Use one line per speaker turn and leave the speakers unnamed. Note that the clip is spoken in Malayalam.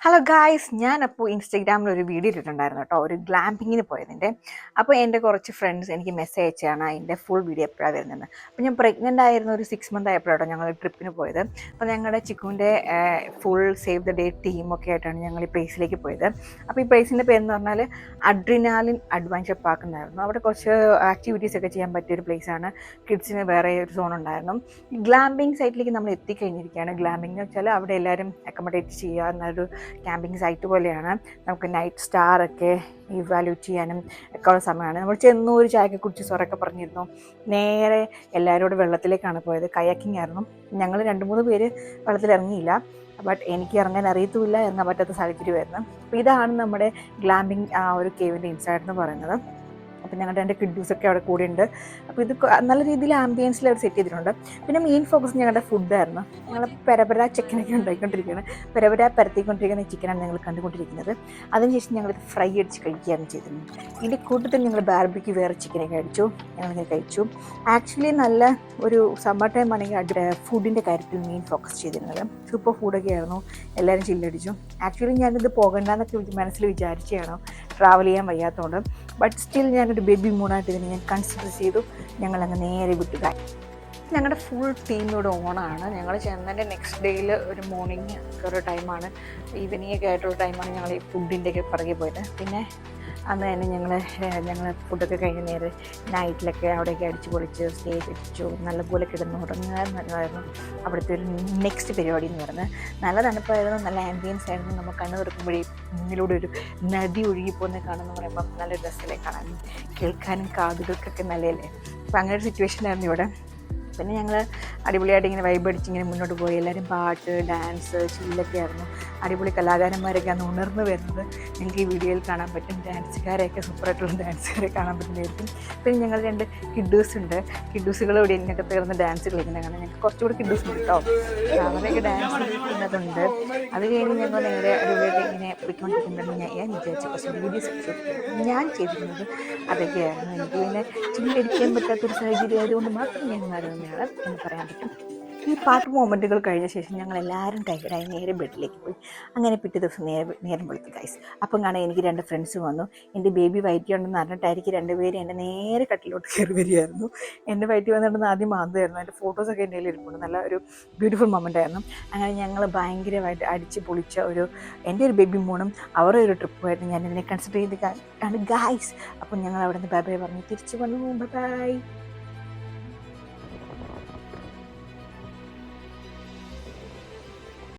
ഹലോ ഗായ്സ്, ഞാനപ്പോൾ ഇൻസ്റ്റഗ്രാമിൽ ഒരു വീഡിയോ ഇട്ടിട്ടുണ്ടായിരുന്നു കേട്ടോ, ഒരു ഗ്ലാമ്പിങ്ങിന് പോയതിൻ്റെ. അപ്പോൾ എൻ്റെ കുറച്ച് ഫ്രണ്ട്സ് എനിക്ക് മെസ്സേജ് അയച്ചാണ് അതിൻ്റെ ഫുൾ വീഡിയോ എപ്പോഴാണ് വരുന്നത്. അപ്പോൾ ഞാൻ പ്രഗ്നൻ്റ് ആയിരുന്ന ഒരു 6 മന്ത് ആയപ്പോഴാണ് ഞങ്ങൾ ട്രിപ്പിന് പോയത്. അപ്പോൾ ഞങ്ങളുടെ ചിക്കുവിൻ്റെ ഫുൾ സേവ് ദ ഡേ ടീമൊക്കെ ആയിട്ടാണ് ഞങ്ങൾ ഈ പ്ലേസിലേക്ക് പോയത്. അപ്പോൾ ഈ പ്ലേസിൻ്റെ പേരെന്ന് പറഞ്ഞാൽ അഡ്രിനാലിൻ അഡ്വഞ്ചർ പാർക്ക് എന്നായിരുന്നു. അവിടെ കുറച്ച് ആക്ടിവിറ്റീസ് ഒക്കെ ചെയ്യാൻ പറ്റിയൊരു പ്ലേസാണ്. കിഡ്സിന് വേറെ ഒരു സോൺ ഉണ്ടായിരുന്നു. ഈ ഗ്ലാമ്പിങ് സൈറ്റിലേക്ക് നമ്മൾ എത്തിക്കഴിഞ്ഞിരിക്കുകയാണ്. ഗ്ലാമ്പിംഗ് എന്ന് വെച്ചാൽ അവിടെ എല്ലാവരും അക്കോമഡേറ്റ് ചെയ്യുക എന്നൊരു ക്യാമ്പിംഗ് സൈറ്റ് പോലെയാണ്. നമുക്ക് നൈറ്റ് സ്റ്റാറൊക്കെ ഇവാലുവേറ്റ് ചെയ്യാനും ഒക്കെ ഉള്ള സമയമാണ്. നമ്മൾ ചെന്നു ഒരു ചായയൊക്കെ കുടിച്ച് സൊറൊക്കെ പറഞ്ഞിരുന്നു. നേരെ എല്ലാവരോടും വെള്ളത്തിലേക്കാണ് പോയത്. കയാക്കിംഗ് ആയിരുന്നു. ഞങ്ങൾ 2-3 പേര് വെള്ളത്തിലിറങ്ങിയില്ല. ബട്ട് എനിക്ക് ഇറങ്ങാൻ അറിയത്തുമില്ല, ഇറങ്ങാൻ പറ്റാത്ത സാഹചര്യമായിരുന്നു. അപ്പോൾ ഇതാണ് നമ്മുടെ ഗ്ലാമ്പിംഗ് ആ ഒരു കേവിൻ്റെ ഇൻസൈഡ് എന്ന് പറയുന്നത്. അപ്പം ഞങ്ങളുടെ 2 കിഡ്ഡൂസൊക്കെ അവിടെ കൂടെ ഉണ്ട്. അപ്പോൾ ഇത് നല്ല രീതിയിൽ ആംബിയൻസിൽ അവർ സെറ്റ് ചെയ്തിട്ടുണ്ട്. പിന്നെ മെയിൻ ഫോക്കസ് ഞങ്ങളുടെ ഫുഡായിരുന്നു. ഞങ്ങൾ പെരപര ചിക്കനൊക്കെ ഉണ്ടാക്കിക്കൊണ്ടിരിക്കുകയാണ്. പെരപര പരത്തിക്കൊണ്ടിരിക്കുന്ന ചിക്കനാണ് ഞങ്ങൾ കണ്ടുകൊണ്ടിരിക്കുന്നത്. അതിനുശേഷം ഞങ്ങളിത് ഫ്രൈ അടിച്ച് കഴിക്കുകയാണ് ചെയ്തിരുന്നത്. ഇതിൻ്റെ കൂട്ടത്തിൽ ഞങ്ങൾ ബാർബിക്ക് വേറെ ചിക്കനൊക്കെ അടിച്ചു, ഞങ്ങളിങ്ങനെ കഴിച്ചു. ആക്ച്വലി നല്ല ഒരു സമ്മർ ടൈം ആണെങ്കിൽ ഫുഡിൻ്റെ കാര്യത്തിൽ മെയിൻ ഫോക്കസ് ചെയ്തിരുന്നത്. സൂപ്പർ ഫുഡൊക്കെ ആയിരുന്നു. എല്ലാവരും ചില്ലടിച്ചു. ആക്ച്വലി ഞാനിത് പോകണ്ടെന്നൊക്കെ മനസ്സിൽ വിചാരിച്ചാണ്, ട്രാവൽ ചെയ്യാൻ വയ്യാത്തതുകൊണ്ട്. ബട്ട് സ്റ്റിൽ ഞാനൊരു ബേബി മൂണായിട്ട് ഇതിനെ ഞാൻ കൺസിഡർ ചെയ്തു. ഞങ്ങളങ്ങ് നേരെ വിട്ടുക. ഞങ്ങളുടെ ഫുൾ ടീമിലൂടെ ഓണാണ്. ഞങ്ങൾ ചെന്നതിൻ്റെ നെക്സ്റ്റ് ഡേയിൽ ഒരു മോർണിംഗ് ഒരു ടൈമാണ്, ഈവനിങ് ഒക്കെ ആയിട്ടുള്ള ടൈമാണ് ഞങ്ങൾ ഈ ഫുഡിൻ്റെയൊക്കെ പുറകെ പോയത്. പിന്നെ അന്ന് തന്നെ ഞങ്ങൾ ഫുഡൊക്കെ കഴിഞ്ഞ് നേരെ നൈറ്റിലൊക്കെ അവിടെയൊക്കെ അടിച്ച് പൊളിച്ച് സ്റ്റേ വെച്ചു. നല്ലപോലെ കിടന്ന് ഉറങ്ങാൻ നല്ലതായിരുന്നു അവിടുത്തെ ഒരു നെക്സ്റ്റ് പരിപാടി എന്ന് പറയുന്നത്. നല്ല തണുപ്പായിരുന്നു, നല്ല ആംബിയൻസ് ആയിരുന്നു. നമ്മൾ കണ്ണ് തുറക്കുമ്പോഴേ മുന്നിലൂടെ ഒരു നദി ഒഴുകിപ്പോകുന്ന കാണുമെന്ന് പറയുമ്പോൾ നല്ല രസമല്ലേ കാണാനും കേൾക്കാനും കാതുകൾക്കൊക്കെ നല്ലതല്ലേ. അപ്പോൾ അങ്ങനെ ഒരു സിറ്റുവേഷനായിരുന്നു ഇവിടെ. പിന്നെ ഞങ്ങൾ അടിപൊളിയായിട്ട് ഇങ്ങനെ വൈബ് അടിച്ച് ഇങ്ങനെ മുന്നോട്ട് പോയി. എല്ലാവരും പാട്ട്, ഡാൻസ്, ചില്ലൊക്കെ ആയിരുന്നു. അടിപൊളി കലാകാരന്മാരൊക്കെ അന്ന് ഉണർന്ന് വരുന്നത് ഞങ്ങൾക്ക് ഈ വീഡിയോയിൽ കാണാൻ പറ്റും. ഡാൻസുകാരെയൊക്കെ സൂപ്പറായിട്ടുള്ള ഡാൻസുകാരെ കാണാൻ പറ്റുന്നതായിരിക്കും. പിന്നെ ഞങ്ങൾ 2 കിഡ്ഡൂസ് ഉണ്ട്. കിഡ്ഡൂസുകൾ ഇവിടെ ഇതിനൊക്കെ തീർന്ന് ഡാൻസ് കളിക്കുന്ന കാണാൻ ഞങ്ങൾക്ക് കുറച്ചുകൂടി കിഡ്ഡൂസ് ഉണ്ട് കേട്ടോ. അവരെയൊക്കെ ഡാൻസ് കളിക്കുന്നതുണ്ട്. അത് കഴിഞ്ഞ് ഞങ്ങൾ നേരെ അടിപൊളിയായിട്ട് ഇങ്ങനെ പോയിക്കൊണ്ടിരിക്കുന്നുണ്ടെന്ന് ഞാൻ വിചാരിച്ചു. പക്ഷേ വീഡിയോസ് ഞാൻ ചെയ്തിരുന്നത് അതൊക്കെയായിരുന്നു. എനിക്ക് പിന്നെ ചില്ലടിക്കാൻ പറ്റാത്തൊരു സാഹചര്യം ആയതുകൊണ്ട് മാത്രം ഞാൻ മാറുന്നതാണ് എന്ന് പറയാൻ പറ്റും. ഈ പാട്ട് മൊമെൻറ്റുകൾ കഴിഞ്ഞ ശേഷം ഞങ്ങൾ എല്ലാവരും ടയർഡായി നേരെ ബെഡിലേക്ക് പോയി. അങ്ങനെ പിറ്റേ ദിവസം നേരം വെളുത്തു ഗൈസ്. അപ്പം കാണാൻ എനിക്ക് 2 ഫ്രണ്ട്സ് വന്നു. എൻ്റെ ബേബി വയറ്റി ഉണ്ടെന്ന് പറഞ്ഞിട്ടായിരിക്കും 2 പേര് എൻ്റെ നേരെ കട്ടിലോട്ട് കയറി വരികയായിരുന്നു. എൻ്റെ വയറ്റി വന്നിട്ടുണ്ടെന്ന് ആദ്യം മാന്തായിരുന്നു. എൻ്റെ ഫോട്ടോസൊക്കെ എൻ്റെ കയ്യിൽ ഇരിപ്പുണ്ട്. നല്ല ഒരു ബ്യൂട്ടിഫുൾ മൊമെൻ്റ് ആയിരുന്നു. അങ്ങനെ ഞങ്ങൾ ഭയങ്കരമായിട്ട് അടിച്ച് പൊളിച്ച എൻ്റെ ഒരു ബേബി മോണും അവരുടെ ഒരു ട്രിപ്പുമായിട്ട് ഞാൻ ഇതിനെ കൺസിഡർ ചെയ്ത് ഗൈസ്. അപ്പം ഞങ്ങൾ അവിടെ നിന്ന് ബൈ ബൈ പറഞ്ഞ് തിരിച്ചു വന്നു. Bye bye.